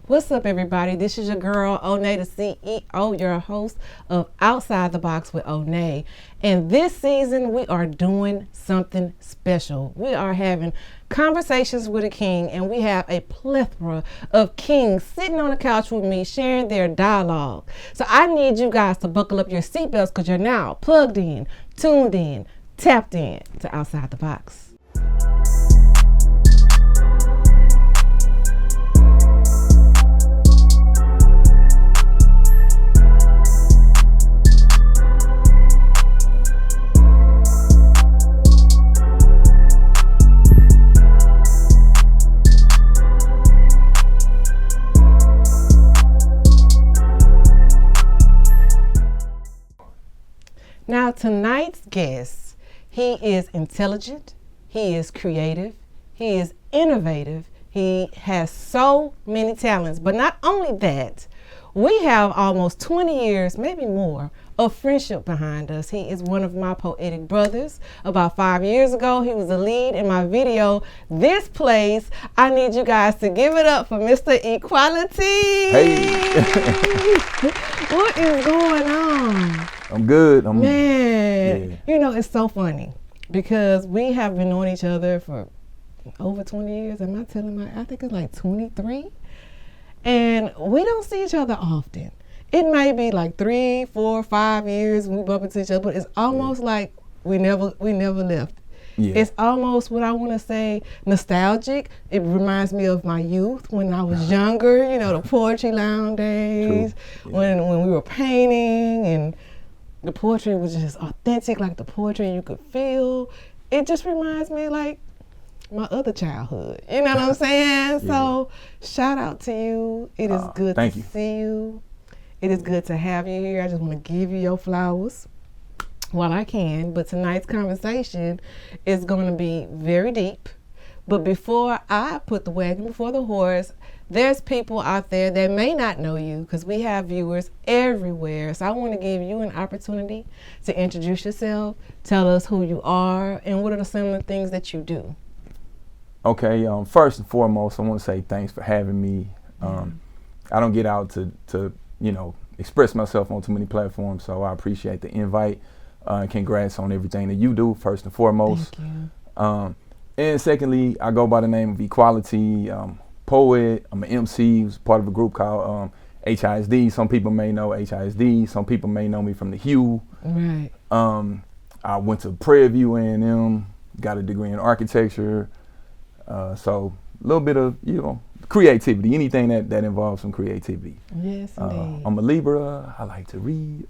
What's up, everybody? This is your girl, Onney, the CEO, your host of Outside the Box with Onney. And this season, we are doing something special. We are having conversations with a king, and we have a plethora of kings sitting on the couch with me, sharing their dialogue. So I need you guys to buckle up your seatbelts because you're now plugged in, tuned in, tapped in to Outside the Box. Now, tonight's guest, he is intelligent, he is creative, he is innovative, he has so many talents. But not only that, we have almost 20 years, maybe more, of friendship behind us. He is one of my poetic brothers. About 5 years ago, he was the lead in my video, This Place. I need you guys to give it up for Mr. Equality. Hey. What is going on? I'm good. Man, yeah. You know, it's so funny because we have been knowing each other for over 20 years. Am I telling I think it's like 23. And we don't see each other often. It may be like 3, 4, 5 years we bump into each other, but it's almost like we never left. Yeah. It's almost what I want to say nostalgic. It reminds me of my youth when I was younger, you know, the poetry lounge days, yeah. when we were painting and the poetry was just authentic, like the poetry you could feel. It just reminds me like my other childhood. You know what I'm saying? Yeah. So shout out to you. It is good to see you. It is good to have you here. I just want to give you your flowers while I can. But tonight's conversation is going to be very deep. But before I put the wagon before the horse, there's people out there that may not know you because we have viewers everywhere. So I want to give you an opportunity to introduce yourself, tell us who you are, and what are some of the things that you do. Okay, first and foremost, I want to say thanks for having me. I don't get out to express myself on too many platforms, so I appreciate the invite. Congrats on everything that you do, first and foremost. Thank you. And secondly, I go by the name of Equality. Poet. I'm an MC who's part of a group called HISD. Some people may know HISD. Some people may know me from the Hue. Right. I went to Prairie View A&M, got a degree in architecture. So a little bit of, creativity, anything that involves some creativity. Yes, indeed. I'm a Libra. I like to read.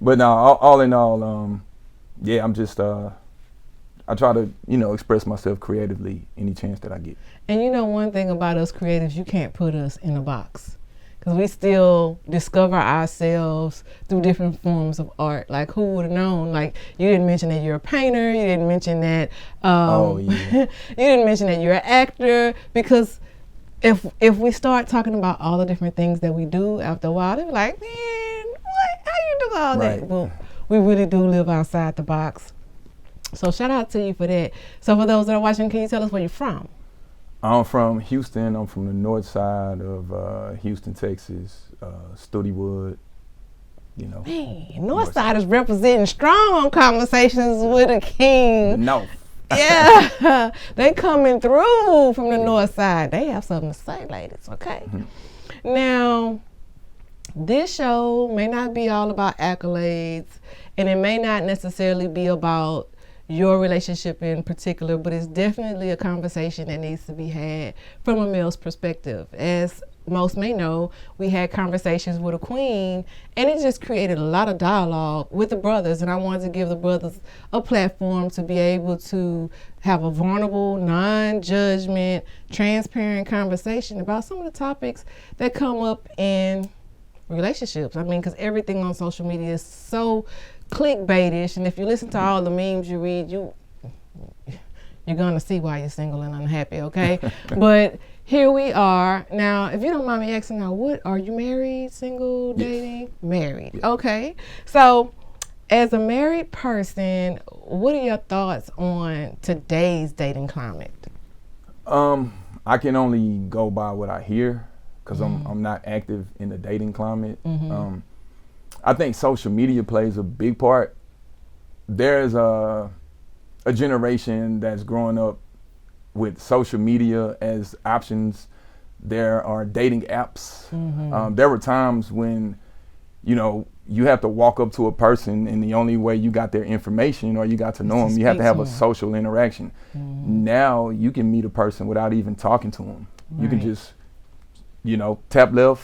But no, all in all, I'm just, I try to, express myself creatively any chance that I get. And you know one thing about us creatives, you can't put us in a box because we still discover ourselves through different forms of art. Like who would have known? Like you didn't mention that you're a painter. You didn't mention that. You didn't mention that you're an actor because if we start talking about all the different things that we do, after a while, they're like, man, what? How you do all that? Well, we really do live outside the box. So shout out to you for that. So for those that are watching, can you tell us where you're from? I'm from Houston. I'm from the north side of Houston, Texas, Studywood. Man, north side is representing strong on Conversations with a King. No. Yeah, they coming through from the north side. They have something to say, ladies, okay? Mm-hmm. Now, this show may not be all about accolades, and it may not necessarily be about your relationship in particular, but it's definitely a conversation that needs to be had from a male's perspective. As most may know, we had conversations with a queen, and it just created a lot of dialogue with the brothers, and I wanted to give the brothers a platform to be able to have a vulnerable, non-judgment, transparent conversation about some of the topics that come up in relationships. I mean, because everything on social media is so clickbaitish, and if you listen to all the memes you read, you're gonna see why you're single and unhappy, okay? But here we are. Now, if you don't mind me asking now, what are you married, single, dating? Yes. Married. Yes. Okay. So as a married person, what are your thoughts on today's dating climate? I can only go by what I hear. because I'm not active in the dating climate. I think social media plays a big part. There's a generation that's growing up with social media as options. There are dating apps. There were times when, you have to walk up to a person and the only way you got their information or you got to know them, you have to have a social interaction. Now you can meet a person without even talking to them. You can just, tap left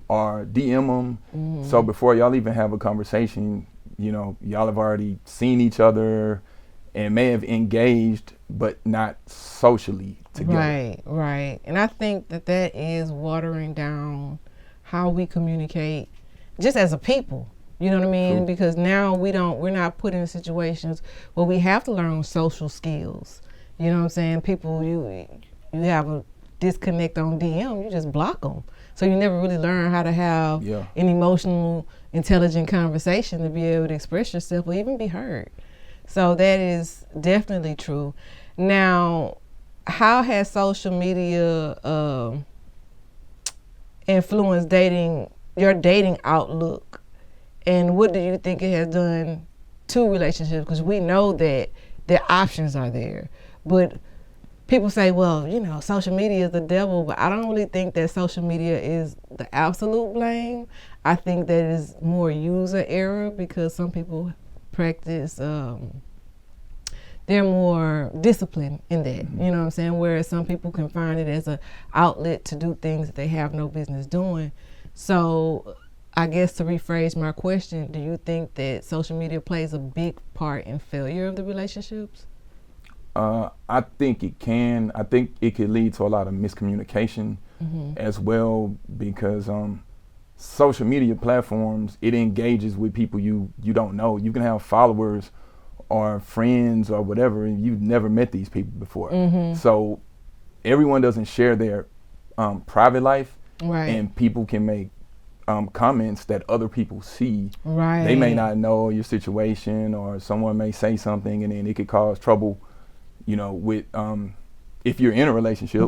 or DM them. So before y'all even have a conversation, y'all have already seen each other and may have engaged, but not socially together. Right. And I think that is watering down how we communicate just as a people. You know what I mean? True. Because now we're not put in situations where we have to learn social skills. You know what I'm saying? People, you have a disconnect on DM, you just block them. So you never really learn how to have an emotional, intelligent conversation to be able to express yourself or even be heard. So that is definitely true. Now, how has social media influenced your dating outlook, and what do you think it has done to relationships? Because we know that the options are there, but people say, well, social media is the devil, but I don't really think that social media is the absolute blame. I think that is more user error because some people practice, they're more disciplined in that, you know what I'm saying? Whereas some people can find it as an outlet to do things that they have no business doing. So I guess to rephrase my question, do you think that social media plays a big part in failure of the relationships? I think it can. I think it could lead to a lot of miscommunication as well, because social media platforms, it engages with people you don't know. You can have followers or friends or whatever, and you've never met these people before. So everyone doesn't share their private life, and people can make comments that other people see. They may not know your situation, or someone may say something and then it could cause trouble, with if you're in a relationship.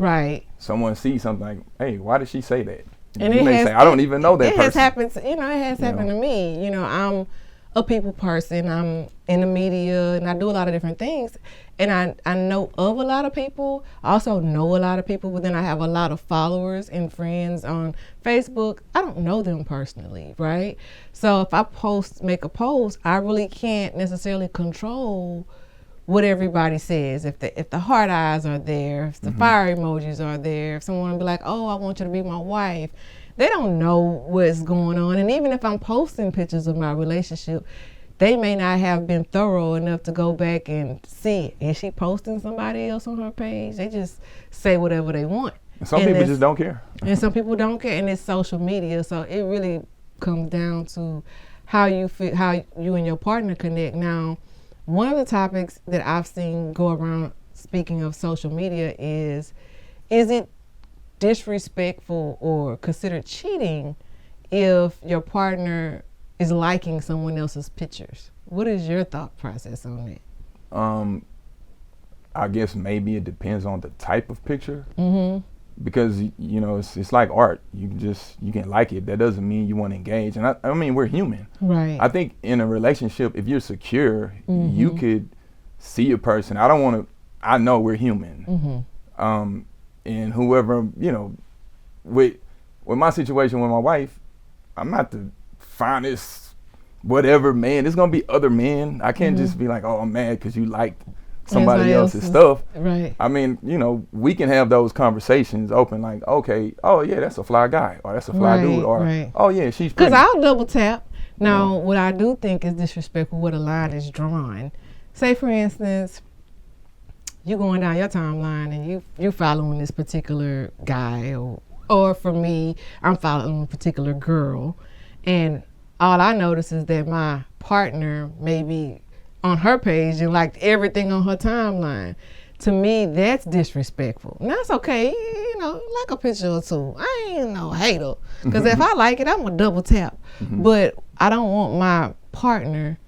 Someone sees something like, hey, why did she say that? And you may say, I don't even know that person. It has happened, it has happened to me. I'm a people person. I'm in the media and I do a lot of different things. And I know of a lot of people. I also know a lot of people, but then I have a lot of followers and friends on Facebook. I don't know them personally, right? So if I make a post, I really can't necessarily control what everybody says. If the heart eyes are there, if the fire emojis are there, if someone be like, oh, I want you to be my wife. They don't know what's going on. And even if I'm posting pictures of my relationship, they may not have been thorough enough to go back and see, is she posting somebody else on her page? They just say whatever they want. Some people just don't care. And some people don't care, and it's social media. So it really comes down to how you feel, how you and your partner connect. Now, one of the topics that I've seen go around, speaking of social media, is it disrespectful or considered cheating if your partner is liking someone else's pictures? What is your thought process on that? I guess maybe it depends on the type of picture. Because it's like art. You can like it. That doesn't mean you want to engage. And I mean, we're human. I think in a relationship, if you're secure, you could see a person. I know we're human. And whoever, with my situation with my wife, I'm not to find this whatever man. There's gonna be other men. I can't just be like, oh, I'm mad because you liked somebody else's stuff. I mean, we can have those conversations open, like, okay, oh yeah, that's a fly guy, or that's a fly dude, or oh yeah, she's pretty. Because I'll double tap. Now, what I do think is disrespectful, where the line is drawn. Say, for instance, you going down your timeline and you following this particular guy, or for me, I'm following a particular girl, and all I notice is that my partner may be on her page and liked everything on her timeline. To me, that's disrespectful. And that's okay, like a picture or two. I ain't no hater, because if I like it, I'm gonna double tap. But I don't want my partner,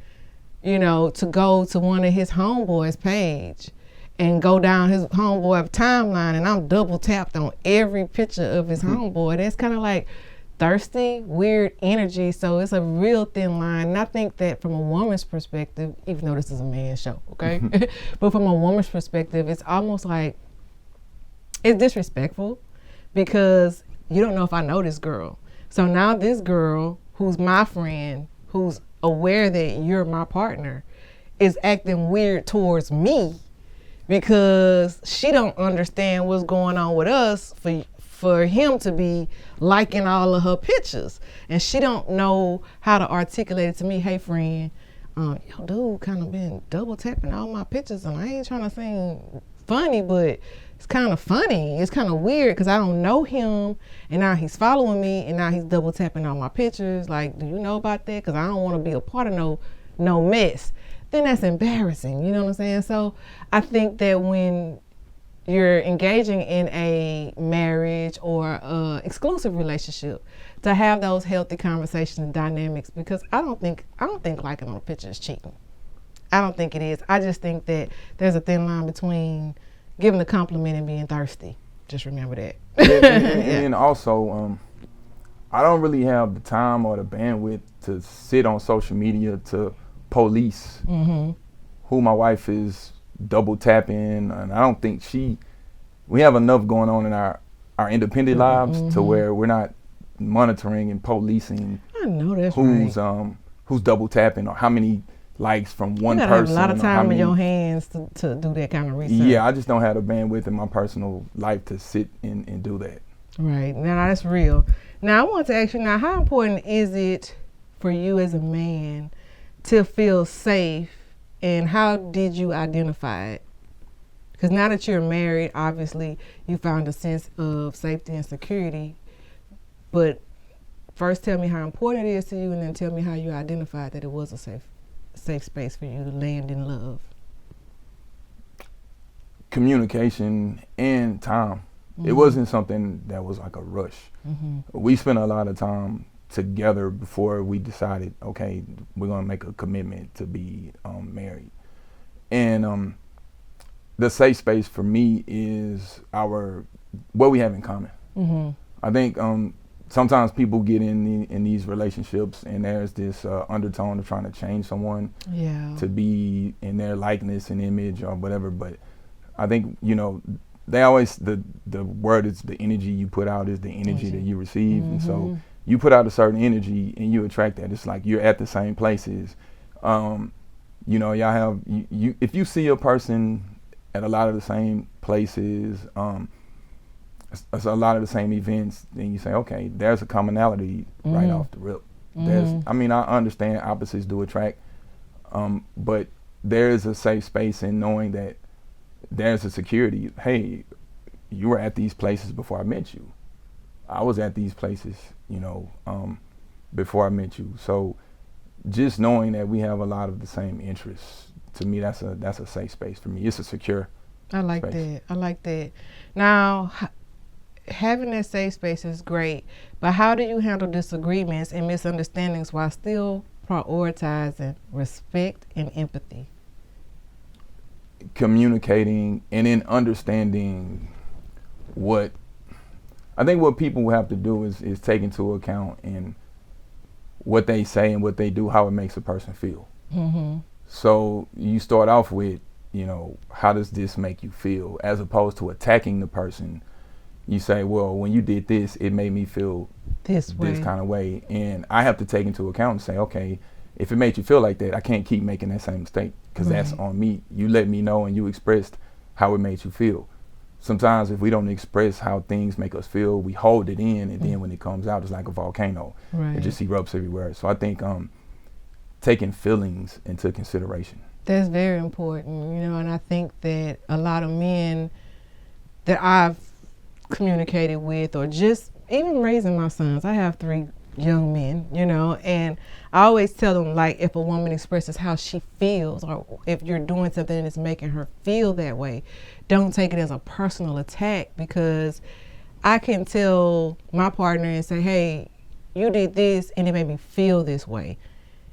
to go to one of his homeboys' page and go down his homeboy timeline, and I'm double tapped on every picture of his homeboy. That's kind of like thirsty, weird energy. So it's a real thin line. And I think that from a woman's perspective, even though this is a man's show, okay? But from a woman's perspective, it's almost like it's disrespectful because you don't know if I know this girl. So now this girl, who's my friend, who's aware that you're my partner, is acting weird towards me because she don't understand what's going on with us for him to be liking all of her pictures. And she don't know how to articulate it to me. Hey, friend, yo, dude kind of been double tapping all my pictures, and I ain't trying to seem funny, but it's kind of funny. It's kind of weird because I don't know him, and now he's following me, and now he's double tapping all my pictures. Like, do you know about that? Because I don't want to be a part of no mess. Then that's embarrassing. You know what I'm saying? So I think that when you're engaging in a marriage or exclusive relationship, to have those healthy conversations and dynamics, because I don't think liking on a picture is cheating. I don't think it is. I just think that there's a thin line between giving a compliment and being thirsty. Just remember that. And also, I don't really have the time or the bandwidth to sit on social media to police who my wife is double tapping, and I don't think we have enough going on in our independent lives to where we're not monitoring and policing. I know that's who's double tapping or how many likes from one person. You gotta have a lot of time in your hands to do that kind of research. Yeah, I just don't have the bandwidth in my personal life to sit and do that. Right, now that's real. Now I want to ask you, now how important is it for you as a man to feel safe, and how did you identify it? Because now that you're married, obviously you found a sense of safety and security, but first tell me how important it is to you, and then tell me how you identified that it was a safe space for you to land in love. Communication and time. It wasn't something that was like a rush. We spent a lot of time together before we decided, okay, we're gonna make a commitment to be married. And the safe space for me is what we have in common. I think sometimes people get in these relationships and there's this undertone of trying to change someone to be in their likeness and image or whatever. But I think, they always, the word is the energy you put out is the energy that you receive. And so you put out a certain energy and you attract that. It's like you're at the same places. Y'all have, if you see a person at a lot of the same places, a lot of the same events, then you say, okay, there's a commonality right off the rip. I understand opposites do attract, but there is a safe space in knowing that there's a security. Hey, you were at these places before I met you. I was at these places, before I met you. So just knowing that we have a lot of the same interests, to me, that's a safe space for me. It's a secure I like that. Now, having that safe space is great, but how do you handle disagreements and misunderstandings while still prioritizing respect and empathy? Communicating and then understanding what people have to do is take into account in what they say and what they do, how it makes a person feel. So you start off with, how does this make you feel? As opposed to attacking the person, you say, well, when you did this, it made me feel this kind of way. And I have to take into account and say, okay, if it made you feel like that, I can't keep making that same mistake because that's on me. You let me know and you expressed how it made you feel. Sometimes if we don't express how things make us feel, we hold it in, and then when it comes out, it's like a volcano. It just erupts everywhere. So I think taking feelings into consideration. That's very important, and I think that a lot of men that I've communicated with, or just even raising my sons, I have 3 young men, and I always tell them, like, if a woman expresses how she feels, or if you're doing something that's making her feel that way, don't take it as a personal attack, because I can tell my partner and say, hey, you did this and it made me feel this way.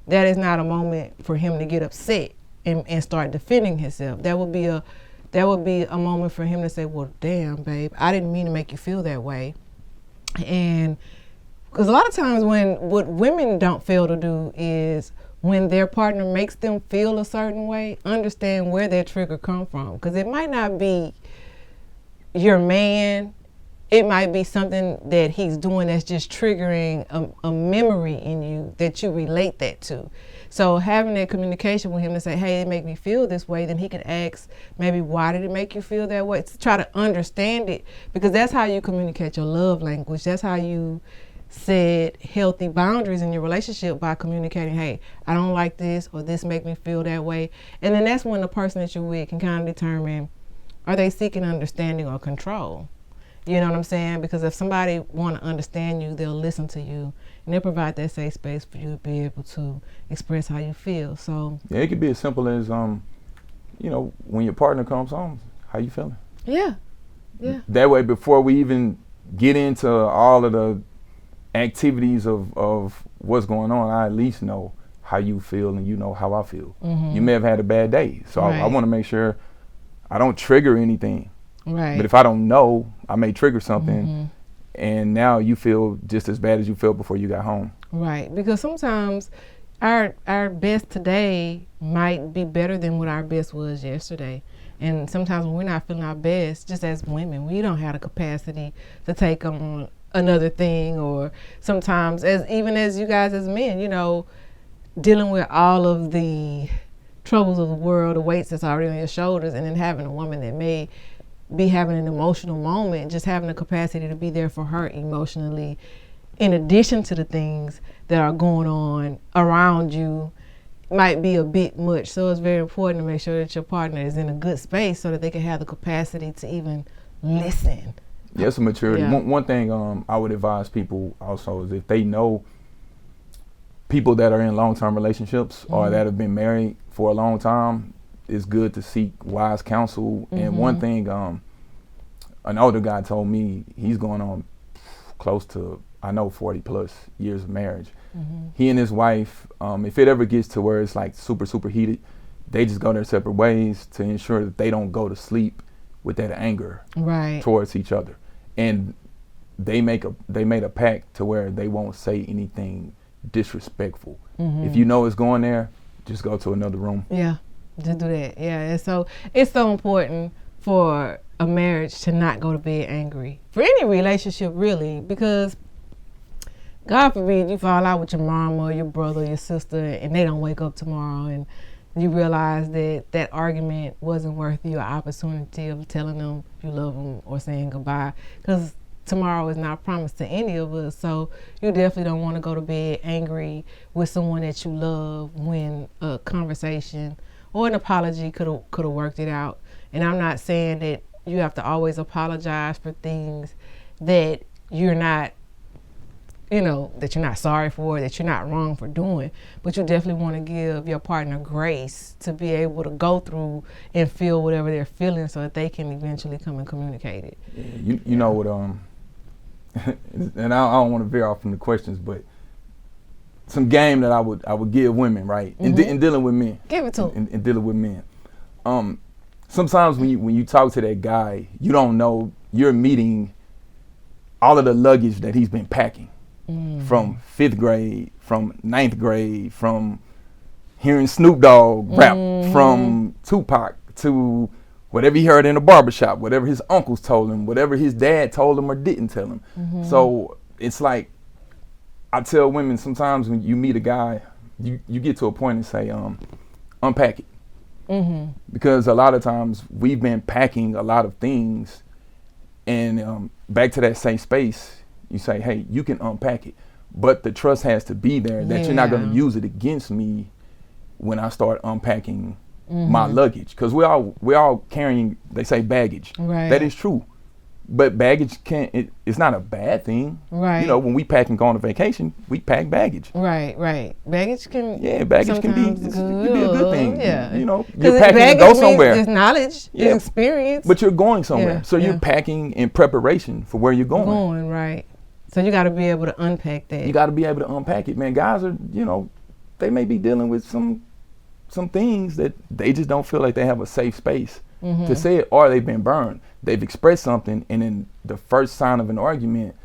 That is not a moment for him to get upset and start defending himself. That would be a that would be a moment for him to say, well, damn, babe, I didn't mean to make you feel that way. And because a lot of times what women don't fail to do is when their partner makes them feel a certain way, understand where their trigger come from. Because it might not be your man. It might be something that he's doing that's just triggering a memory in you that you relate that to. So having that communication with him to say, hey, it made me feel this way, then he can ask maybe, why did it make you feel that way? To try to understand it, because that's how you communicate your love language. That's how you set healthy boundaries in your relationship, by communicating, hey, I don't like this, or this make me feel that way. And then that's when the person that you're with can kind of determine, are they seeking understanding or control? You know what I'm saying? Because if somebody want to understand you, they'll listen to you, and they'll provide that safe space for you to be able to express how you feel. So yeah, it could be as simple as when your partner comes home, how you feeling? Yeah. That way, before we even get into all of the activities of what's going on, I at least know how you feel, and you know how I feel. Mm-hmm. You may have had a bad day, so Right. I want to make sure I don't trigger anything. Right. But if I don't know, I may trigger something, Mm-hmm. and now you feel just as bad as you felt before you got home. Right, because sometimes our best today might be better than what our best was yesterday. And sometimes when we're not feeling our best, just as women, we don't have the capacity to take on another thing. Or sometimes, even as you guys as men, dealing with all of the troubles of the world, the weights that's already on your shoulders, and then having a woman that may be having an emotional moment, just having the capacity to be there for her emotionally, in addition to the things that are going on around you, might be a bit much. So it's very important to make sure that your partner is in a good space so that they can have the capacity to even listen. Yes, maturity. Yeah. One thing I would advise people also is, if they know people that are in long-term relationships or that have been married for a long time, it's good to seek wise counsel. And one thing, an older guy told me, he's going on close to, 40 plus years of marriage. He and his wife, if it ever gets to where it's like super heated, they just go their separate ways to ensure that they don't go to sleep with that anger towards each other. And they made a pact to where they won't say anything disrespectful. If you know it's going there, just go to another room. Yeah, just do that. Yeah, and so it's so important for a marriage to not go to bed angry. For any relationship, really, because God forbid you fall out with your mom or your brother or your sister, and they don't wake up tomorrow and you realize that argument wasn't worth your opportunity of telling them you love them or saying goodbye, because tomorrow is not promised to any of us. So you definitely don't want to go to bed angry with someone that you love, when a conversation or an apology could have worked it out. And I'm not saying that you have to always apologize for things that you're not, that you're not sorry for, that you're not wrong for doing. But you definitely want to give your partner grace to be able to go through and feel whatever they're feeling, so that they can eventually come and communicate it. You know what, and I don't want to veer off from the questions, but some game that I would give women, right? In dealing with men. Give it to them. In dealing with men. Sometimes when you talk to that guy, you don't know you're meeting all of the luggage that he's been packing. From 5th grade, from 9th grade, from hearing Snoop Dogg rap, from Tupac to whatever he heard in the barbershop, whatever his uncles told him, whatever his dad told him or didn't tell him. So it's like, I tell women sometimes when you meet a guy, you get to a point and say, unpack it. Because a lot of times we've been packing a lot of things, and back to that safe space, you say, hey, you can unpack it, but the trust has to be there that you're not going to use it against me when I start unpacking my luggage. Because we're all carrying, they say, baggage. Right. That is true. But baggage it's not a bad thing. Right. When we pack and go on a vacation, we pack baggage. Right. Baggage can baggage can be a good thing. Yeah. You're packing to go somewhere. There's knowledge, there's experience. But you're going somewhere. Yeah, so you're packing in preparation for where you're going. Right. So you got to be able to unpack that. You got to be able to unpack it, man. Guys are, they may be dealing with some things that they just don't feel like they have a safe space to say it, or they've been burned. They've expressed something, and in the first sign of an argument,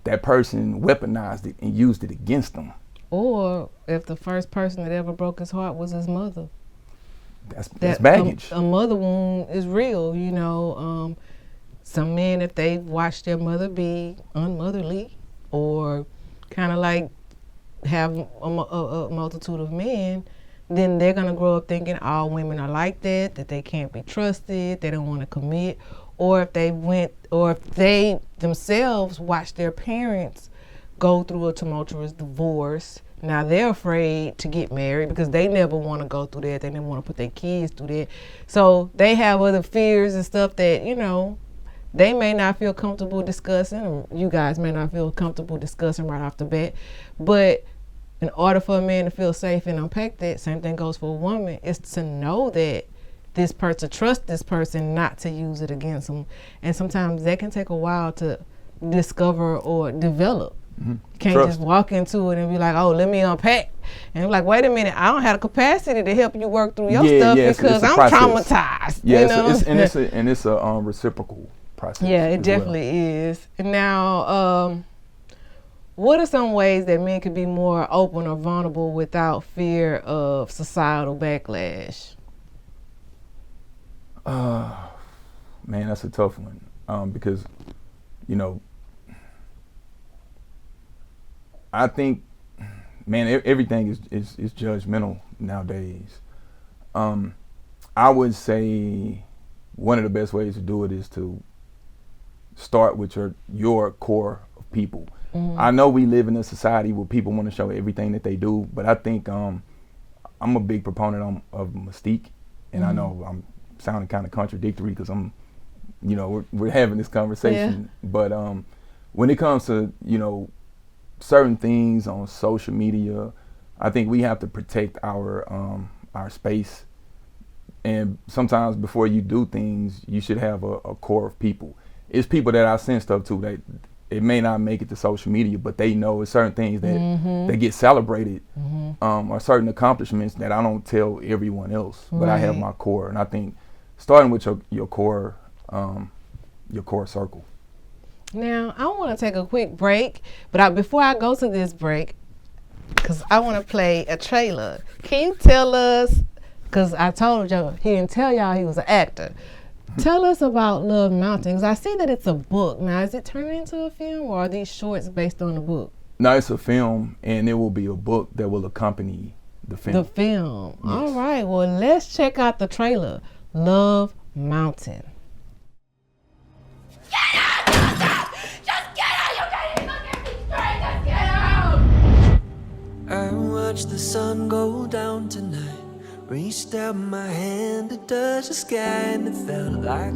that person weaponized it and used it against them. Or if the first person that ever broke his heart was his mother. That's baggage. A mother wound is real, you know. Some men, if they watched their mother be unmotherly or kind of like have a multitude of men, then they're going to grow up thinking all women are like that they can't be trusted, they don't want to commit. Or if they themselves watch their parents go through a tumultuous divorce, now they're afraid to get married because they never want to go through that. They never want to put their kids through that. So they have other fears and stuff that, you know, they may not feel comfortable discussing, or you guys may not feel comfortable discussing right off the bat. But in order for a man to feel safe and unpack that, same thing goes for a woman, is to know that this person, trust this person not to use it against them. And sometimes that can take a while to discover or develop. You can't just walk into it and be like, oh, let me unpack. And be like, wait a minute, I don't have the capacity to help you work through your stuff because I'm traumatized. Yeah, you know? it's a reciprocal process. Yeah, it definitely is. And now, what are some ways that men could be more open or vulnerable without fear of societal backlash? Man, that's a tough one. Because, you know, I think, man, everything is judgmental nowadays. I would say one of the best ways to do it is to start with your core of people. I know we live in a society where people want to show everything that they do, but I think I'm a big proponent of mystique, and I know I'm sounding kind of contradictory because we're having this conversation, but when it comes to, you know, certain things on social media, I think we have to protect our space. And sometimes before you do things, you should have a core of people. It's people that I send stuff to that it may not make it to social media, but they know it's certain things that they get celebrated, or certain accomplishments that I don't tell everyone else, but I have my core. And I think starting with your core circle. Now, I want to take a quick break, but before I go to this break, because I want to play a trailer. Can you tell us, because I told you he didn't tell y'all he was an actor. Tell us about Love Mountain, because I see that it's a book. Now, is it turning into a film, or are these shorts based on the book? No, it's a film, and it will be a book that will accompany the film. The film. Yes. All right, well, let's check out the trailer, Love Mountain. Get out, Joseph! Just get out! You can't even look at me straight! Just get out! I watched the sun go down tonight. Reached out my hand to touch the sky, and it felt like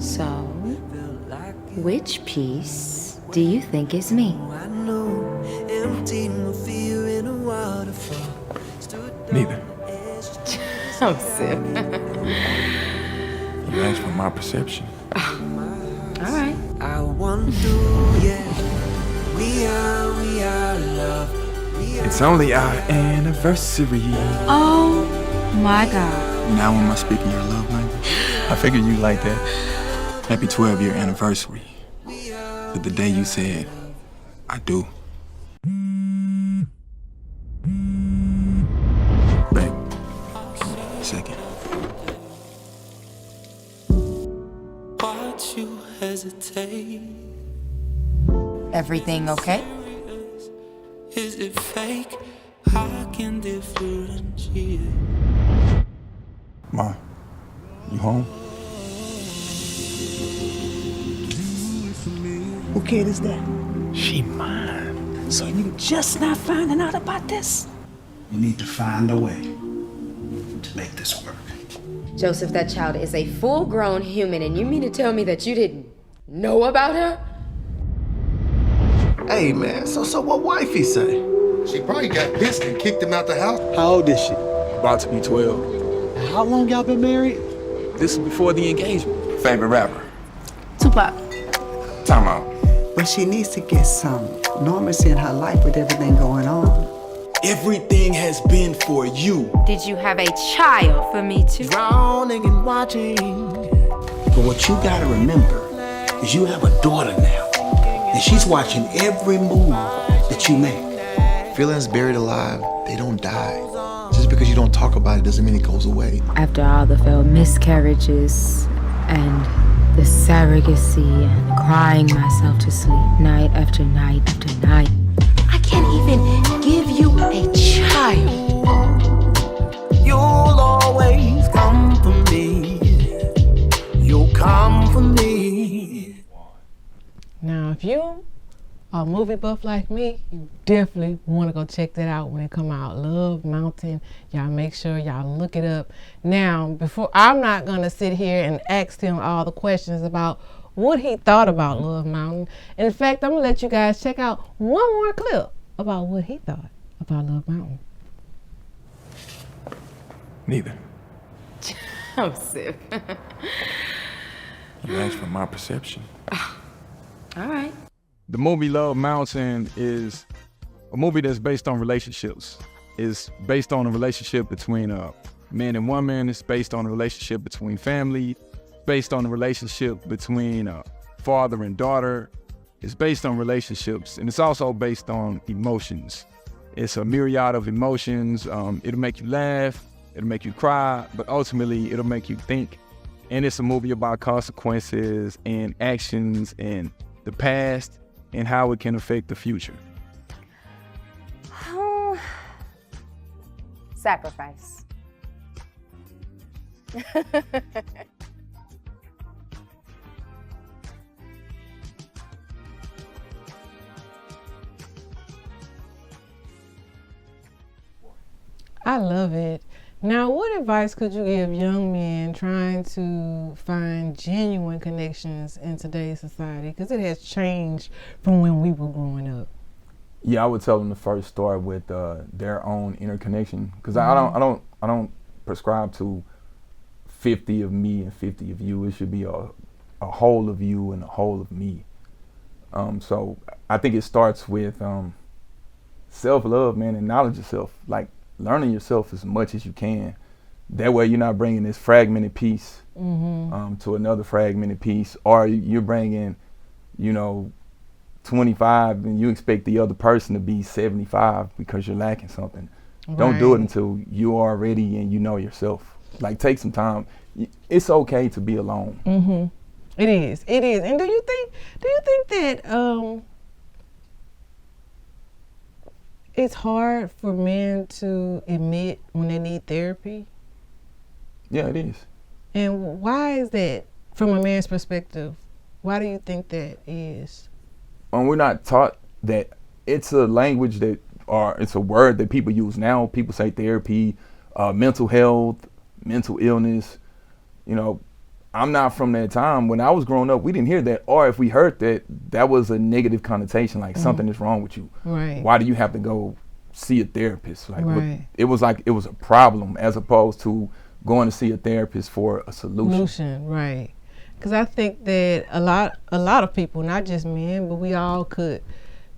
Which piece do you think is me? I know, emptied my fear in a waterfall. Neither. I'm sick. You asked for my perception. All right. I want to, yeah. We are love. It's only our anniversary. Oh my God. Now am I speaking your love language? I figured you like that. Happy 12-year anniversary. But the day you said, I do. Babe, a second. Watch you hesitate. Everything okay? Is it fake? I can differentiate. Ma, you home? Who kid is that? She mine. So you just not finding out about this? You need to find a way to make this work. Joseph, that child is a full-grown human, and you mean to tell me that you didn't know about her? Hey man, so what wifey say? She probably got pissed and kicked him out the house. How old is she? About to be 12. How long y'all been married? This is before the engagement. Favorite rapper? Tupac. Time out. But she needs to get some normalcy in her life with everything going on. Everything has been for you. Did you have a child for me too? Drowning and watching But what you gotta remember is you have a daughter now, and she's watching every move that you make. Feelings buried alive, they don't die. Just because you don't talk about it doesn't mean it goes away. After all the failed miscarriages and the surrogacy and crying myself to sleep night after night after night, I can't even give you a child. You'll always come for me. You'll come for me. Now, if you are a movie buff like me, you definitely want to go check that out when it come out. Love Mountain. Y'all make sure y'all look it up. Now, before, I'm not going to sit here and ask him all the questions about what he thought about Love Mountain. In fact, I'm going to let you guys check out one more clip about what he thought about Love Mountain. Neither. oh, Sif. You asked for my perception. All right. The movie Love Mountain is a movie that's based on relationships. It's based on a relationship between a man and woman. It's based on a relationship between family. Based on a relationship between a father and daughter. It's based on relationships, and it's also based on emotions. It's a myriad of emotions. It'll make you laugh, it'll make you cry, but ultimately it'll make you think. And it's a movie about consequences and actions and the past and how it can affect the future. Sacrifice. I love it. Now, what advice could you give young men trying to find genuine connections in today's society? Because it has changed from when we were growing up. Yeah, I would tell them to first start with their own inner connection, because I don't prescribe to 50 of me and 50 of you. It should be a whole of you and a whole of me. So I think it starts with self-love, man, and knowledge of self. Like, learning yourself as much as you can. That way you're not bringing this fragmented piece to another fragmented piece, or you're bringing, 25 and you expect the other person to be 75 because you're lacking something. Right. Don't do it until you are ready and you know yourself. Like, take some time. It's okay to be alone. Mm-hmm. It is. And do you think that it's hard for men to admit when they need therapy? Yeah, it is. And why is that, from a man's perspective? Why do you think that is? We're not taught that. It's a language that, or it's a word that people use now. People say therapy, mental health, mental illness. I'm not from that time. When I was growing up, we didn't hear that. Or if we heard that, that was a negative connotation, like something is wrong with you. Right. Why do you have to go see a therapist? Like, right. It was like it was a problem, as opposed to going to see a therapist for a solution. Right. Because I think that a lot of people, not just men, but we all could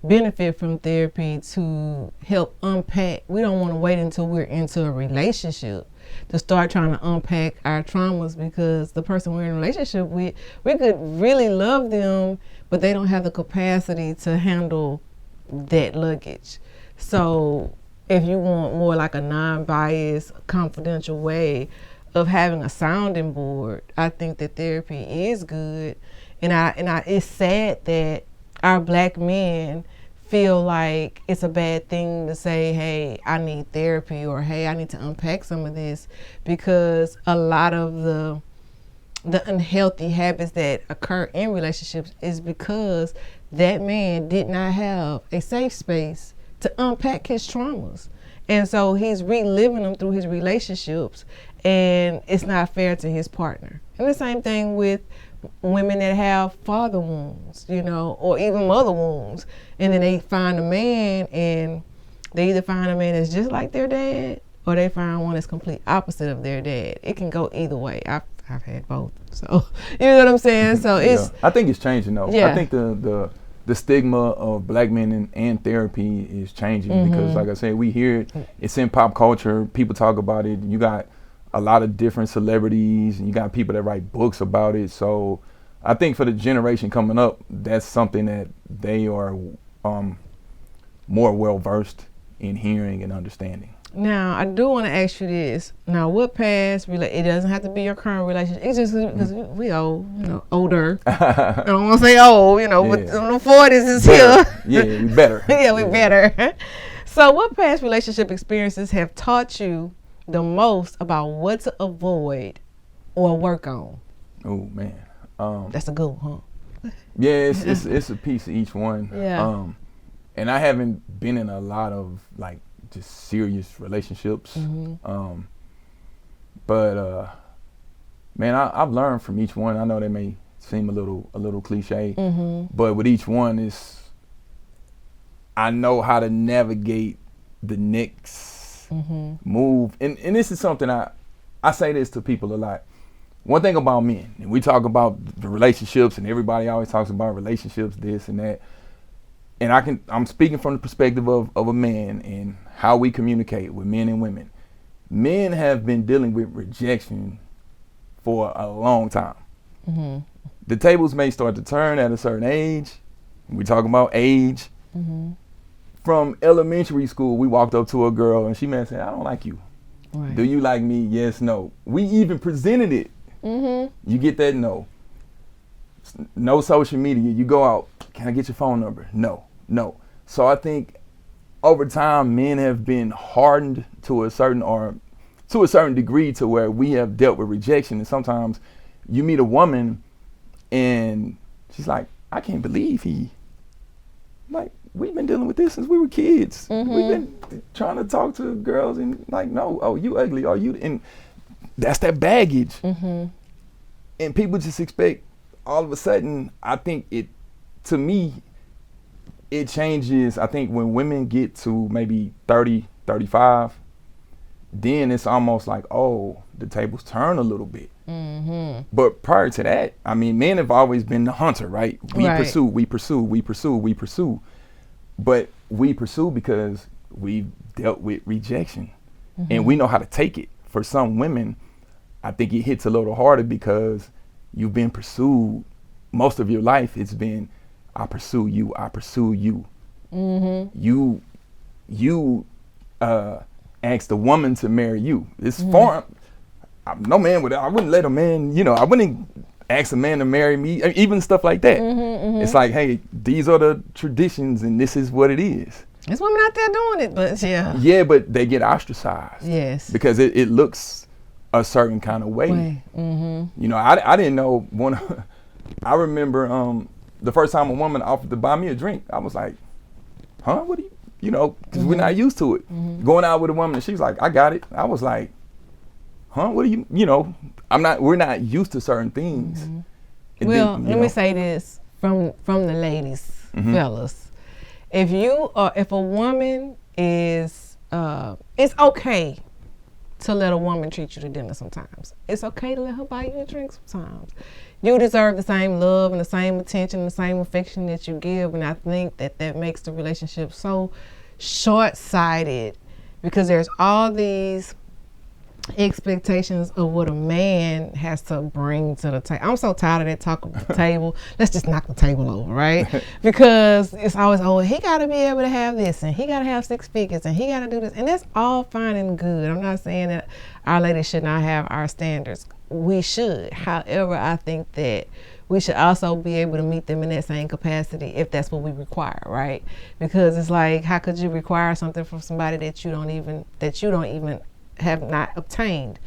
benefit from therapy to help unpack. We don't want to wait until we're into a relationship to start trying to unpack our traumas, because the person we're in a relationship with, we could really love them, but they don't have the capacity to handle that luggage. So if you want more like a non-biased, confidential way of having a sounding board, I think that therapy is good. And it's sad that our black men feel like it's a bad thing to say, hey, I need therapy, or hey, I need to unpack some of this, because a lot of the unhealthy habits that occur in relationships is because that man did not have a safe space to unpack his traumas. And so he's reliving them through his relationships, and it's not fair to his partner. And the same thing with women that have father wounds, or even mother wounds. And then they find a man, and they either find a man that's just like their dad, or they find one that's complete opposite of their dad. It can go either way. I've had both. So, you know what I'm saying? So it's... I think it's changing, though. Yeah. I think the stigma of black men and therapy is changing, because, like I said, we hear it. It's in pop culture. People talk about it. You got a lot of different celebrities, and you got people that write books about it. So I think for the generation coming up, that's something that they are more well versed in hearing and understanding. Now, I do want to ask you this. Now, what past, it doesn't have to be your current relationship. It's just because we old, older. I don't want to say old, with the 40s is better. here. Yeah, we better. Yeah, we better. So what past relationship experiences have taught you the most about what to avoid or work on? Oh, man. That's a good one, huh? Yeah, it's a piece of each one. Yeah. And I haven't been in a lot of, like, just serious relationships. But man, I've learned from each one. I know they may seem a little cliche, but with each one I know how to navigate the next move. And this is something I say this to people a lot. One thing about men, and we talk about the relationships, and everybody always talks about relationships, this and that. And I'm speaking from the perspective of a man and how we communicate with men and women. Men have been dealing with rejection for a long time. The tables may start to turn at a certain age. We talk about age. From elementary school, we walked up to a girl and she may say, I don't like you. Right. Do you like me? Yes, no. We even presented it. You get that? No. No social media. You go out. Can I get your phone number? No. So I think over time, men have been hardened to a certain degree to where we have dealt with rejection. And sometimes you meet a woman and she's like, I can't believe we've been dealing with this since we were kids. We've been trying to talk to girls and like, no, oh, you ugly, or you, and that's that baggage. And people just expect all of a sudden, I think to me, it changes. I think when women get to maybe 30, 35, then it's almost like, oh, the tables turn a little bit. But prior to that, I mean, men have always been the hunter, right? We pursue. But we pursue because we've dealt with rejection and we know how to take it. For some women, I think it hits a little harder because you've been pursued most of your life. It's been, I pursue you. You asked a woman to marry you. It's foreign. No man would. I wouldn't let a man. I wouldn't ask a man to marry me. Even stuff like that. It's like, hey, these are the traditions, and this is what it is. There's women out there doing it, but yeah. Yeah, but they get ostracized. Yes. Because it looks a certain kind of way. I didn't know I remember the first time a woman offered to buy me a drink, I was like, huh, what do you, because we're not used to it. Going out with a woman and she's like, I got it. I was like, huh, what do you, we're not used to certain things. Well, let me say this from the ladies, fellas. If a woman is, it's okay to let a woman treat you to dinner sometimes. It's okay to let her buy you a drink sometimes. You deserve the same love and the same attention and the same affection that you give, and I think that makes the relationship so short-sighted because there's all these expectations of what a man has to bring to the table. I'm so tired of that talk about the table. Let's just knock the table over, right? Because it's always, oh, he got to be able to have this, and he got to have 6 figures, and he got to do this, and that's all fine and good. I'm not saying that our ladies should not have our standards. We should. However, I think that we should also be able to meet them in that same capacity if that's what we require, right? Because it's like, how could you require something from somebody that you don't even have not obtained?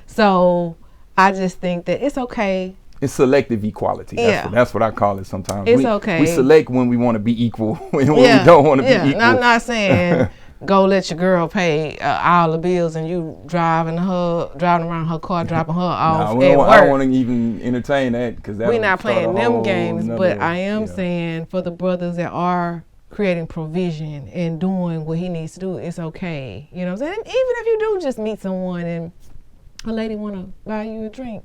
So I just think that it's okay. It's selective equality. That's what I call it sometimes. It's okay. We select when we want to be equal and when we don't want to be equal. I'm not saying go let your girl pay all the bills and you driving around her car, dropping her off at work. I don't want to even entertain that because we're not playing them games. But I am saying for the brothers that are creating provision and doing what he needs to do, it's okay. You know what I'm saying? Even if you do just meet someone and a lady want to buy you a drink,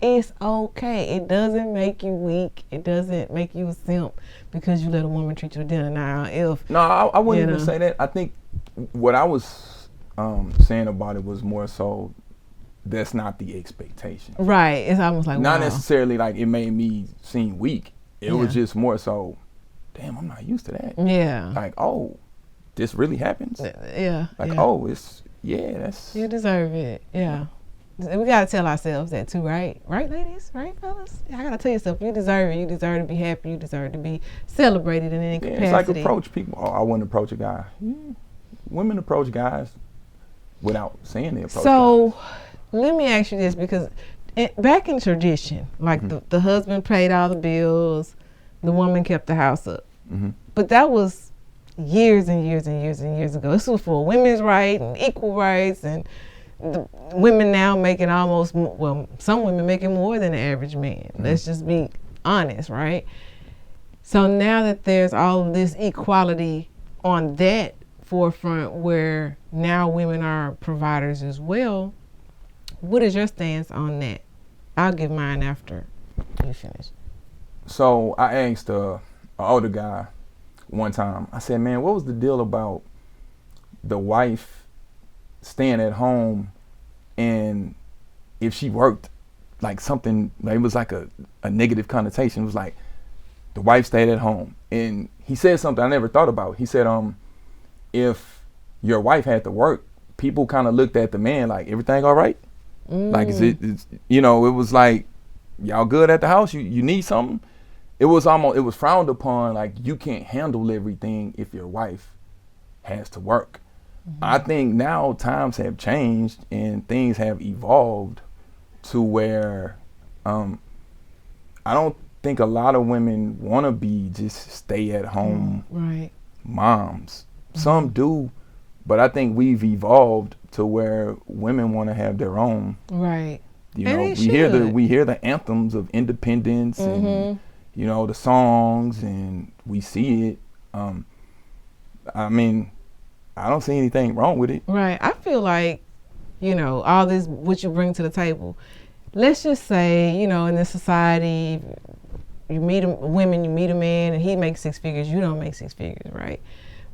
it's okay. It doesn't make you weak. It doesn't make you a simp because you let a woman treat you to dinner. Now, I wouldn't even say that. I think what I was saying about it was more so that's not the expectation. Right. It's almost like, not wow. necessarily like it made me seem weak. It was just more so, damn, I'm not used to that. Yeah. Like, oh, this really happens? Yeah. Like, yeah. oh, that's... You deserve it. Yeah. We got to tell ourselves that too, right? Right, ladies? Right, fellas? I got to tell yourself, you deserve it. You deserve to be happy. You deserve to be celebrated in any capacity. It's like approach people. Oh, I wouldn't approach a guy. Women approach guys without saying they approach guys. Let me ask you this, because back in tradition, like the husband paid all the bills, the woman kept the house up. But that was years and years and years and years ago. This was for women's rights and equal rights, and the women now making almost, well, some women making more than the average man. Let's just be honest, right? So now that there's all of this equality on that forefront, where now women are providers as well, what is your stance on that? I'll give mine after you finish. So I asked an older guy one time, I said, man, what was the deal about the wife staying at home, and if she worked, like something, like it was like a negative connotation. It was like the wife stayed at home. And he said something I never thought about. He said, if your wife had to work, people kind of looked at the man like, everything all right? Like, it's, you know, it was like, y'all good at the house? You need something? It was frowned upon, like, you can't handle everything if your wife has to work. I think now times have changed and things have evolved to where I don't think a lot of women want to be just stay at home moms. Some do, but I think we've evolved to where women want to have their own. Right. You know, we hear the anthems of independence and, you know, the songs, and we see it. I mean, I don't see anything wrong with it. Right. I feel like, you know, all this, what you bring to the table. Let's just say, you know, in this society, you meet women, you meet a man, and he makes 6 figures, you don't make 6 figures, right?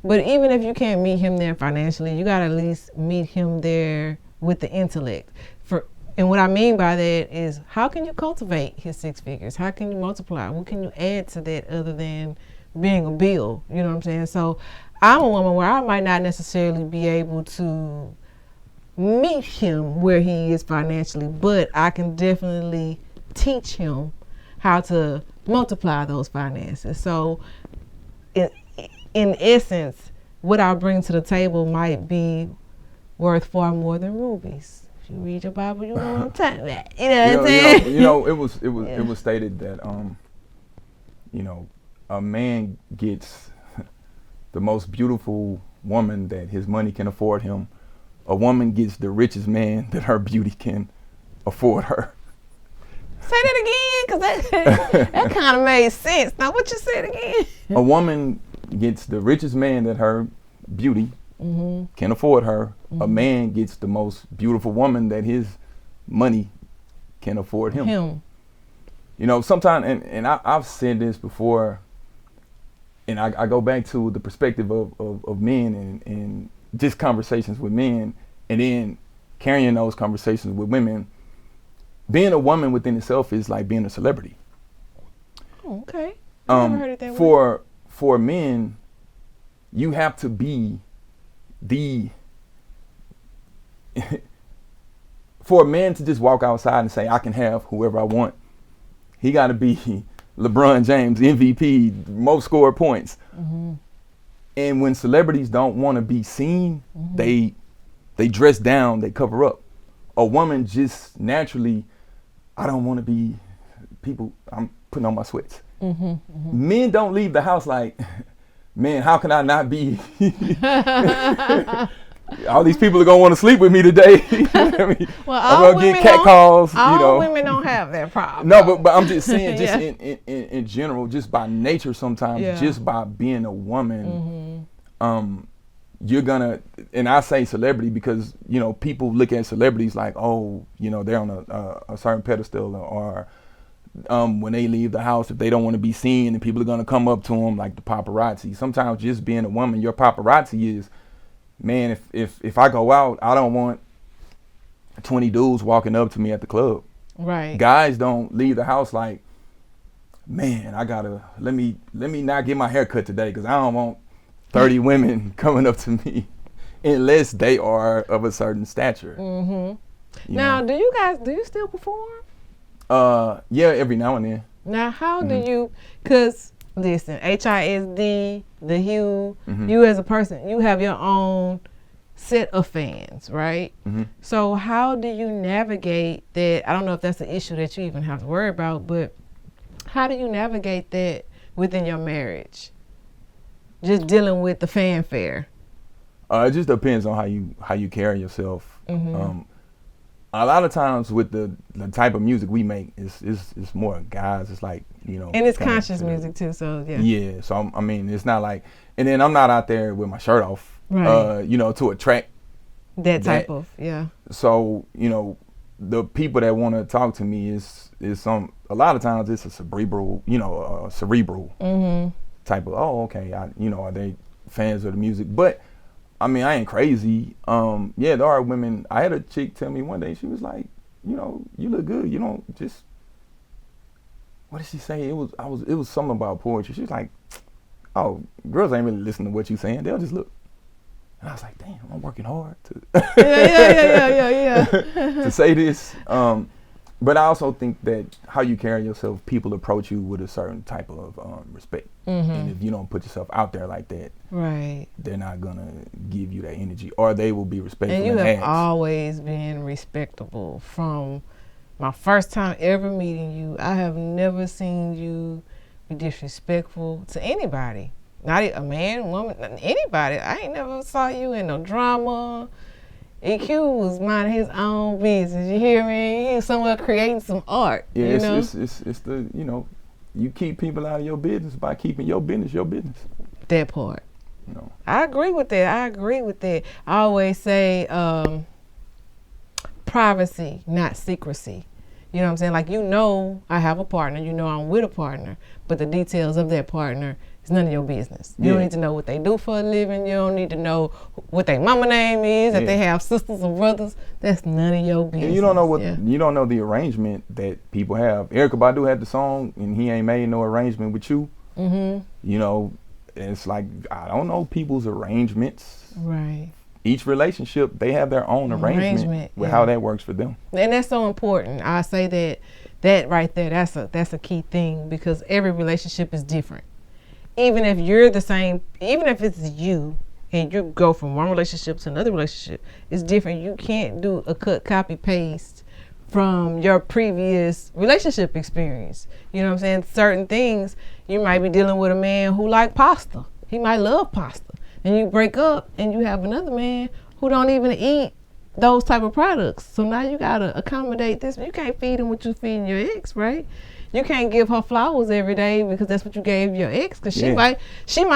But even if you can't meet him there financially, you got to at least meet him there with the intellect. And what I mean by that is, how can you cultivate his 6 figures? How can you multiply? What can you add to that other than being a bill? You know what I'm saying? So I'm a woman where I might not necessarily be able to meet him where he is financially, but I can definitely teach him how to multiply those finances. So in essence, what I bring to the table might be worth far more than rubies. If you read your Bible, you know what I'm talking about. You know what I'm saying? You know, it was stated that you know, a man gets the most beautiful woman that his money can afford him. A woman gets the richest man that her beauty can afford her. Say that again, because that kind of made sense. Now, what you said again? A woman gets the richest man that her beauty can afford her. A man gets the most beautiful woman that his money can afford him. You know, sometimes, and I've said this before, and I go back to the perspective of men and just conversations with men, and then carrying those conversations with women. Being a woman within itself is like being a celebrity. Oh, okay. I've never heard it that way. For men, you have to be for a man to just walk outside and say, I can have whoever I want, he got to be LeBron James, MVP, most scored points. And when celebrities don't want to be seen, they dress down, they cover up. A woman just naturally, I don't want to be people, I'm putting on my sweats. Men don't leave the house like, man, how can I not be? All these people are gonna want to sleep with me today. I mean, well, I'm gonna get cat calls. All women don't have that problem. No, but I'm just saying, just in general, just by nature, sometimes, just by being a woman, you're gonna, and I say celebrity because, you know, people look at celebrities like, oh, you know, they're on a certain pedestal, or when they leave the house, if they don't want to be seen, and people are gonna come up to them like the paparazzi. Sometimes just being a woman, your paparazzi is, man, if I go out, I don't want 20 dudes walking up to me at the club. Right. Guys don't leave the house like, man, I gotta let me not get my hair cut today because I don't want 30 women coming up to me unless they are of a certain stature. Now, do you still perform? Yeah, every now and then. Now, how do you, because listen, HISD, the Hue, you as a person, you have your own set of fans, right? So how do you navigate that? I don't know if that's an issue that you even have to worry about, but how do you navigate that within your marriage? Just dealing with the fanfare. It just depends on how you carry yourself. A lot of times with the type of music we make, it's more guys. It's like, you know. And it's conscious music too, so yeah. Yeah, so I mean, it's not like, and then I'm not out there with my shirt off, right. You know, to attract that type of, yeah. So, you know, the people that want to talk to me is a lot of times it's a cerebral, you know, type of, oh, okay, you know, are they fans of the music? But I mean, I ain't crazy. Yeah, there are women. I had a chick tell me one day, she was like, you know, you look good. You don't just, what did she say? It was something about poetry. She was like, oh, girls ain't really listening to what you saying. They'll just look. And I was like, damn, I'm working hard to to say this. But I also think that how you carry yourself, people approach you with a certain type of respect. And if you don't put yourself out there like that, right, they're not gonna give you that energy, or they will be respectful. And you have always been respectable from my first time ever meeting you. I have never seen you be disrespectful to anybody. Not a man, woman, anybody. I ain't never saw you in no drama. EQ was minding his own business. You hear me? He was somewhere creating some art. Yeah, you know? it's the, you know, you keep people out of your business by keeping your business your business. That part. You know. I agree with that. I always say privacy, not secrecy. You know what I'm saying? Like, you know, I have a partner. You know, I'm with a partner. But the details of that partner, it's none of your business. You don't need to know what they do for a living. You don't need to know what their mama name is, if they have sisters or brothers. That's none of your business. And you don't know you don't know the arrangement that people have. Erykah Badu had the song, and he ain't made no arrangement with you. You know, it's like, I don't know people's arrangements. Right. Each relationship, they have their own arrangement with how that works for them. And that's so important. I say that right there, that's a key thing, because every relationship is different. Even if you're the same, even if it's you and you go from one relationship to another relationship, it's different. You can't do a cut, copy, paste from your previous relationship experience. You know what I'm saying? Certain things, you might be dealing with a man who like pasta. He might love pasta. And you break up and you have another man who don't even eat those type of products. So now you gotta accommodate this. You can't feed him what you feeding your ex, right? You can't give her flowers every day because that's what you gave your ex, because she might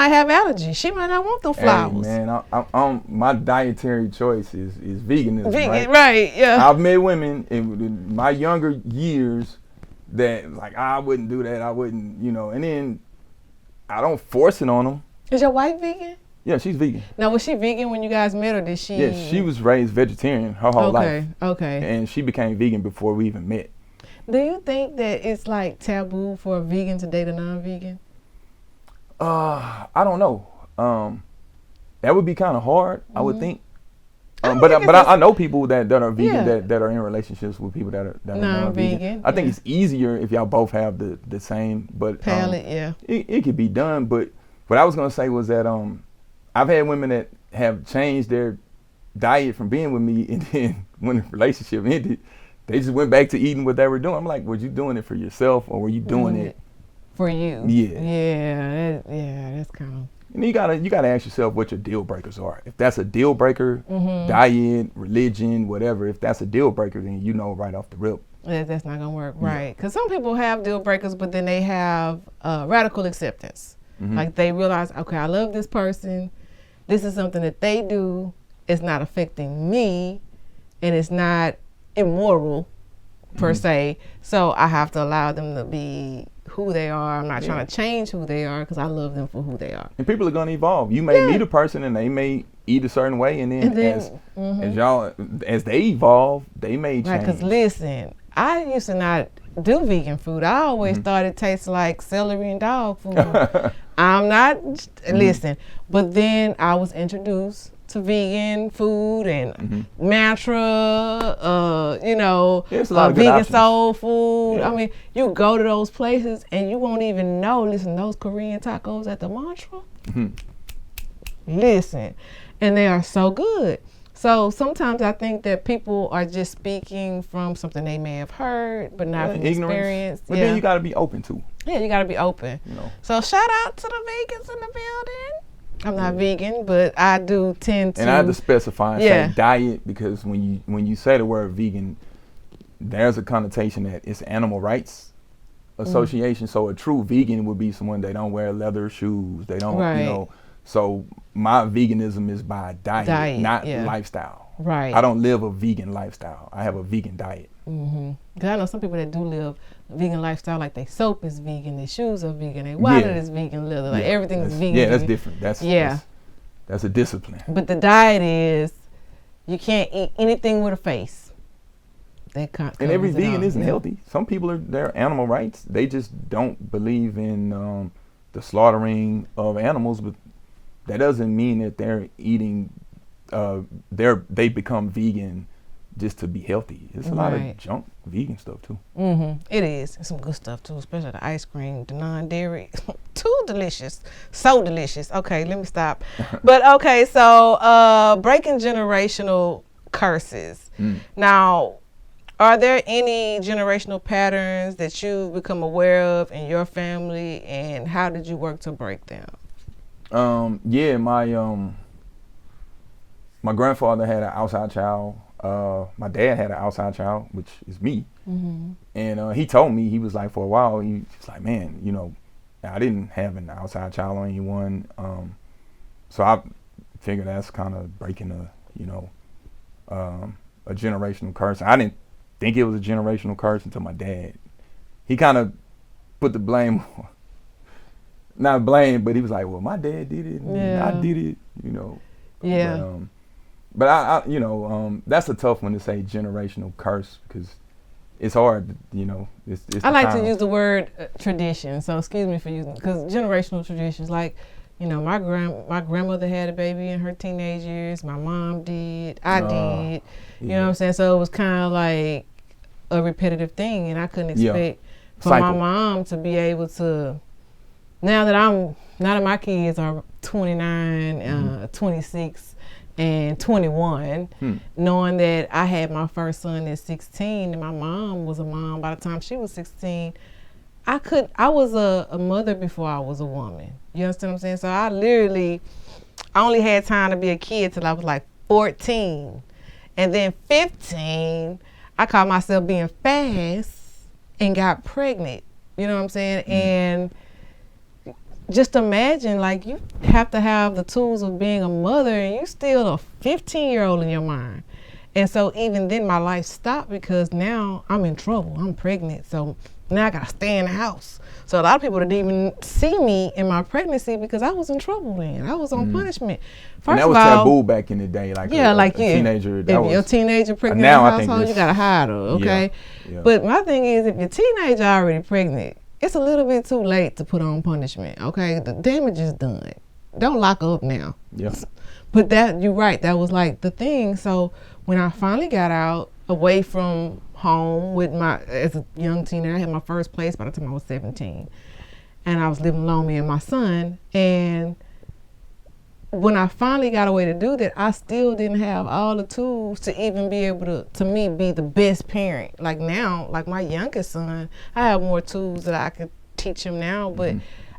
have allergies. She might not want those flowers. Hey, man, I'm my dietary choice is veganism. Right? Yeah. I've met women in my younger years that like, I wouldn't do that. I wouldn't, you know. And then I don't force it on them. Is your wife vegan? Yeah, she's vegan. Now, was she vegan when you guys met, or did she? Yeah, she was raised vegetarian her whole life. Okay. And she became vegan before we even met. Do you think that it's like taboo for a vegan to date a non-vegan? I don't know. That would be kind of hard, I would think. But I know people that are vegan that are in relationships with people that are non-vegan. I think it's easier if y'all both have the same, but palate. It could be done. But what I was gonna say was that I've had women that have changed their diet from being with me, and then when the relationship ended, they just went back to eating what they were doing. I'm like, were you doing it for yourself, or were you doing it for you? Yeah. That's kind of. And you gotta ask yourself what your deal breakers are. If that's a deal breaker, diet, religion, whatever. If that's a deal breaker, then you know right off the rip. That's not gonna work, right? Because some people have deal breakers, but then they have radical acceptance. Like, they realize, okay, I love this person. This is something that they do. It's not affecting me, and it's not immoral per se. So I have to allow them to be who they are. I'm not trying to change who they are, because I love them for who they are. And people are going to evolve. You may meet a person and they may eat a certain way, and then as they evolve, they may change. Right, because listen, I used to not do vegan food. I always thought it tasted like celery and dog food. I'm not, listen, but then I was introduced to vegan food and mantra, vegan soul food. Yeah. I mean, you go to those places and you won't even know, listen, those Korean tacos at the mantra, listen, and they are so good. So sometimes I think that people are just speaking from something they may have heard, but not from ignorance. Experience. But then you got to be open to. Yeah, you got to be open. So shout out to the vegans in the building. I'm not vegan, but I do tend to. And I have to specify and say diet, because when you say the word vegan, there's a connotation that it's animal rights association. So a true vegan would be someone, they don't wear leather shoes. They don't, So my veganism is by diet not lifestyle. Right. I don't live a vegan lifestyle. I have a vegan diet. Because I know some people that do live a vegan lifestyle, like their soap is vegan, their shoes are vegan, their wallet is vegan leather, like everything is vegan. Yeah, that's different. That's a discipline. But the diet is, you can't eat anything with a face. And every vegan isn't healthy. Some people they're animal rights. They just don't believe in the slaughtering of animals, but that doesn't mean that they're eating. They become vegan just to be healthy. It's a lot of junk vegan stuff too. It is. It's some good stuff too, especially the ice cream, the non-dairy. Too delicious. So delicious. Okay, let me stop. But okay, so breaking generational curses. Now, are there any generational patterns that you've become aware of in your family, and how did you work to break them? My grandfather had an outside child. My dad had an outside child, which is me. And he told me, he was like, for a while, he was like, man, I didn't have an outside child or anyone. So I figured that's kind of breaking a generational curse. I didn't think it was a generational curse until my dad. He kind of put the blame, not blame, but he was like, well, my dad did it, and I did it, Yeah. But I that's a tough one to say, generational curse, because it's hard, it's I like to use the word tradition, so excuse me for using, because generational traditions, like, my grandmother had a baby in her teenage years, my mom did, I did, you know what I'm saying? So it was kind of like a repetitive thing, and I couldn't expect for my mom to be able to, now that my kids are 29, 26, and 21, knowing that I had my first son at 16 and my mom was a mom by the time she was 16, I was a mother before I was a woman. You understand what I'm saying? So I only had time to be a kid till I was like 14. And then 15, I caught myself being fast and got pregnant. You know what I'm saying? And just imagine, like, you have to have the tools of being a mother and you still a 15-year-old in your mind. And so even then my life stopped, because now I'm in trouble. I'm pregnant. So now I got to stay in the house. So a lot of people didn't even see me in my pregnancy because I was in trouble then. I was on punishment. First and that was taboo back in the day. Like a teenager. If you're a teenager pregnant in a household, you got to hide her, okay? Yeah. But my thing is, if your teenager already pregnant, it's a little bit too late to put on punishment, okay? The damage is done. Don't lock up now. Yeah. But you're right, that was like the thing. So when I finally got out, away from home as a young teenager, I had my first place by the time I was 17. And I was living alone, me and my son. And when I finally got a way to do that, I still didn't have all the tools to even be able to me, be the best parent. Like now, like my youngest son, I have more tools that I could teach him now, but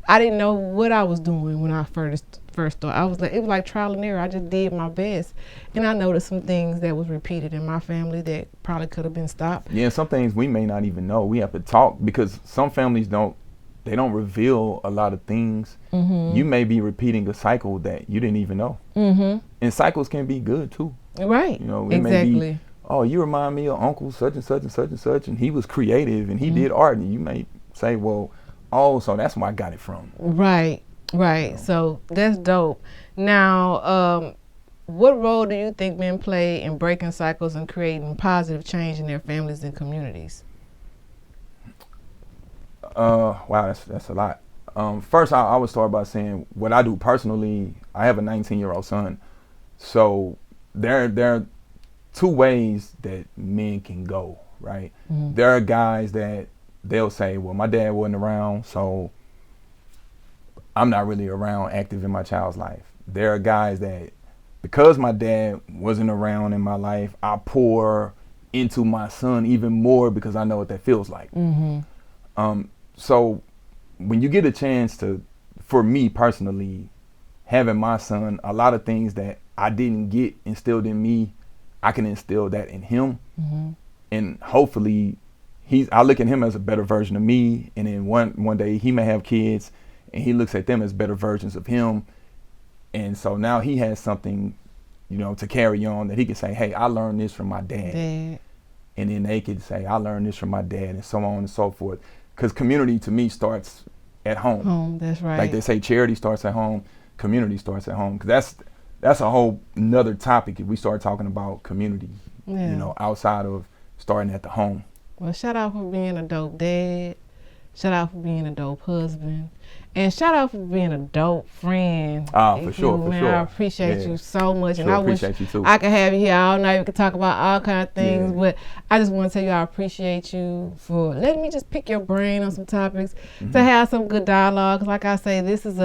I didn't know what I was doing when I first started. It was like trial and error. I just did my best. And I noticed some things that was repeated in my family that probably could have been stopped. Yeah, some things we may not even know. We have to talk, because some families don't reveal a lot of things. You may be repeating a cycle that you didn't even know. And cycles can be good too. Right. It may be, oh, you remind me of Uncle such and such and such and such, and he was creative and he did art, and you may say, well, oh, so that's where I got it from. Right. So that's dope. Now, what role do you think men play in breaking cycles and creating positive change in their families and communities? Wow, that's a lot. First, I would start by saying what I do personally. I have a 19-year-old son, so there are two ways that men can go, right? Mm-hmm. There are guys that they'll say, well, my dad wasn't around, so I'm not really around active in my child's life. There are guys that, because my dad wasn't around in my life, I pour into my son even more because I know what that feels like. Mm-hmm. So when you get a chance to, for me personally, having my son, a lot of things that I didn't get instilled in me, I can instill that in him. Mm-hmm. And hopefully I look at him as a better version of me. And then one day he may have kids and he looks at them as better versions of him. And so now he has something, to carry on, that he can say, hey, I learned this from my dad. And then they could say, I learned this from my dad, and so on and so forth. Because community to me starts at home. That's right. Like they say, charity starts at home, community starts at home. Because that's a whole nother topic if we start talking about community, outside of starting at the home. Well, shout out for being a dope dad. Shout out for being a dope husband. And shout out for being a dope friend. For sure. I appreciate you so much. Sure, and I appreciate you too. I could have you here all night. We could talk about all kind of things. Yeah. But I just want to tell you I appreciate you for letting me just pick your brain on some topics, to have some good dialogue. 'Cause like I say, this is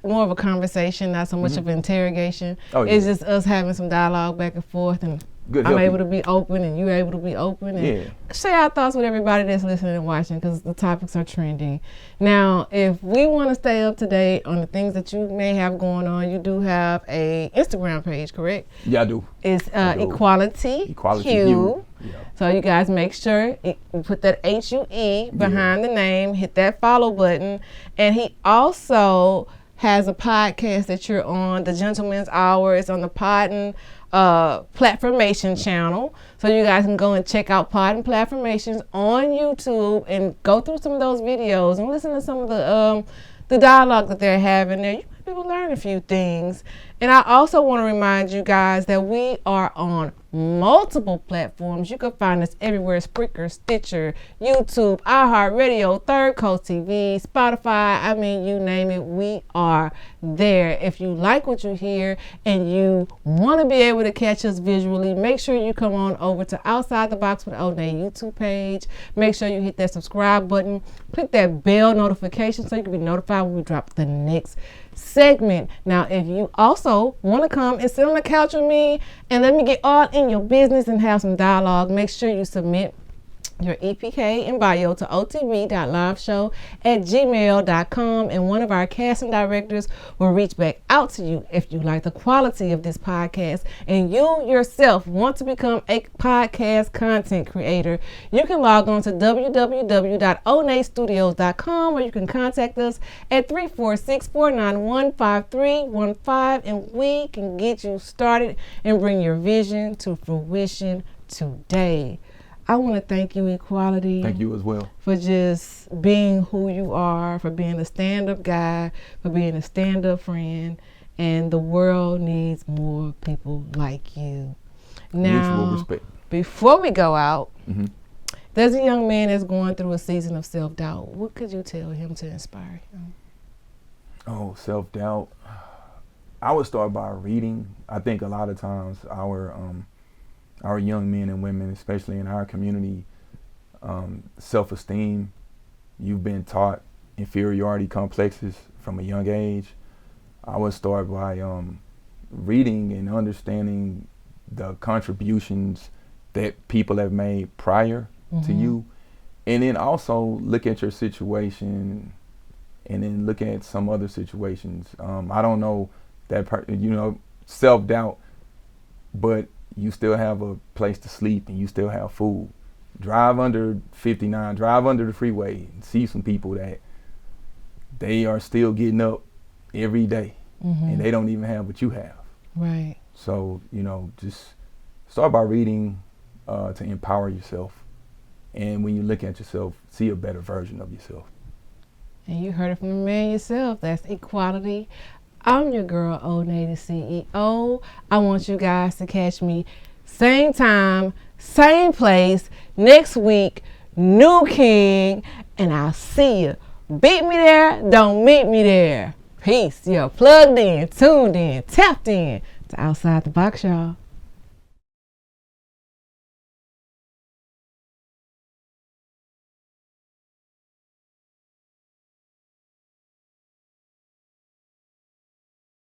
more of a conversation, not so much of an interrogation. It's just us having some dialogue back and forth, and I'm able to be open and you're able to be open and share our thoughts with everybody that's listening and watching, because the topics are trending. Now, if we want to stay up to date on the things that you may have going on, you do have a Instagram page, correct? Yeah, I do. It's Equality Hue. Yeah. So you guys make sure you put that HUE behind the name, hit that follow button. And he also has a podcast that you're on, The Gentleman's Hour. It's on the Podden Platformation channel, so you guys can go and check out Podden Platformations on YouTube and go through some of those videos and listen to some of the dialogue that they're having there. You might be able to learn a few things. And I also want to remind you guys that we are on multiple platforms. You can find us everywhere: Spreaker, Stitcher, YouTube, iHeartRadio, Third Coast TV, Spotify. I mean, you name it, we are there. If you like what you hear and you want to be able to catch us visually, make sure you come on over to Outside the Box with Onney YouTube page. Make sure you hit that subscribe button. Click that bell notification so you can be notified when we drop the next segment. Now, if you also want to come and sit on the couch with me and let me get all in your business and have some dialogue, make sure you submit your EPK and bio to otv.liveshow@gmail.com, and one of our casting directors will reach back out to you. If you like the quality of this podcast and you yourself want to become a podcast content creator, you can log on to www.onneystudios.com, or you can contact us at 346-491-5315, and we can get you started and bring your vision to fruition today. I want to thank you, Equality. Thank you as well. For just being who you are, for being a stand-up guy, for being a stand-up friend, and the world needs more people like you. Now, mutual respect. Before we go out, there's a young man that's going through a season of self-doubt. What could you tell him to inspire him? Oh, self-doubt. I would start by reading. I think a lot of times our young men and women, especially in our community, self-esteem, you've been taught inferiority complexes from a young age. I would start by reading and understanding the contributions that people have made prior to you, and then also look at your situation and then look at some other situations. I don't know that self-doubt, but you still have a place to sleep and you still have food. Drive under 59, drive under the freeway and see some people that they are still getting up every day and they don't even have what you have. Right. So, just start by reading to empower yourself. And when you look at yourself, see a better version of yourself. And you heard it from the man yourself. That's Equality. I'm your girl, Onney the CEO. I want you guys to catch me same time, same place, next week, new king, and I'll see you. Beat me there, don't meet me there. Peace. You're plugged in, tuned in, tapped in to Outside the Box, y'all.